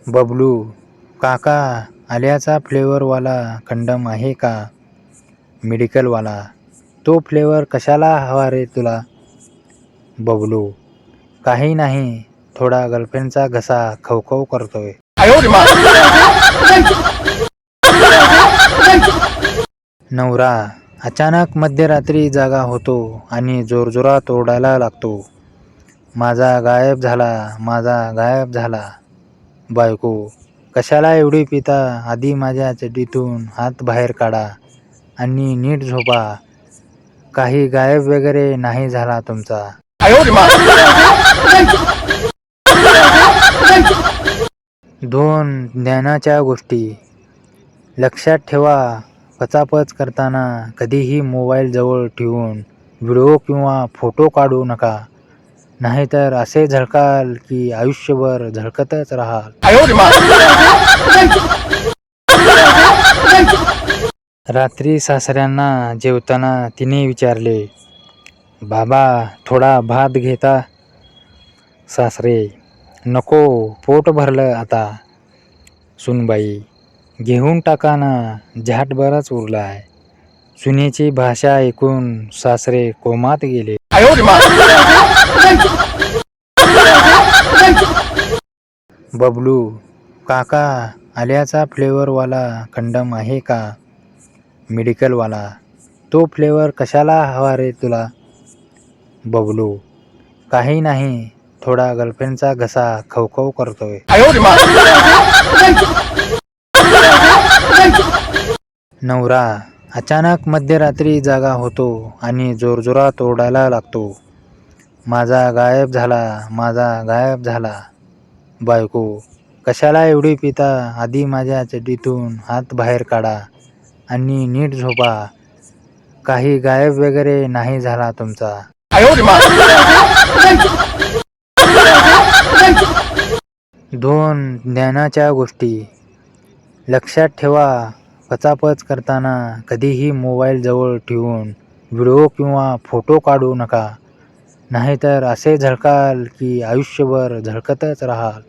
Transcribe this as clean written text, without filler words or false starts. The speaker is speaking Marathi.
बबलू काका आल्याचा फ्लेवरवाला कंडम आहे का? मेडिकलवाला तो फ्लेवर कशाला हवा रे तुला? बबलू काही नाही, थोडा गर्लफ्रेंडचा घसा खवखव करतोय. नवरा अचानक मध्यरात्री जागा होतो आणि जोरजोरात ओरडायला लागतो. माझा गायब झाला, माझा गायब झाला. बायको कशाला एवढी पिता? आधी माझ्या चड्डीतून हात बाहेर काढा आणि नीट झोपा. काही गायब वगैरे नाही झाला तुमचा. दोन ज्ञानाच्या गोष्टी लक्षात ठेवा. पचापच करताना कधीही मोबाईल जवळ ठेवून व्हिडिओ किंवा फोटो काढू नका. नाहीतर असे झळकाल की आयुष्यभर झळकतच राहाल. रात्री सासऱ्यांना जेवताना तिने विचारले, बाबा थोडा भात घेता? सासरे नको, पोट भरलं आता. सुनबाई घेऊन टाका ना, झाट बराच उरलाय. सुनेची भाषा ऐकून सासरे कोमात गेले. बबलू काका आल्याचा फ्लेवरवाला कंडम आहे का? मेडिकलवाला तो फ्लेवर कशाला हवा रे तुला? बबलू काही नाही, थोडा गर्लफ्रेंडचा घसा खवखव करतोय. नवरा अचानक मध्यरात्री जागा होतो आणि जोरजोरात ओरडायला लागतो. माझा गायब झाला, माझा गायब झाला. बायको कशाला एवढी पिता? आधी माझ्या चड्डीतून हात बाहेर काढा आणि नीट झोपा. काही गायब वगैरे नाही झाला तुमचा. दोन ज्ञानाच्या गोष्टी लक्षात ठेवा. पचापच करताना कधीही मोबाईल जवळ ठेवून व्हिडिओ किंवा फोटो काढू नका. नाहीतर असे झळकाल की आयुष्यभर झळकतच राहाल.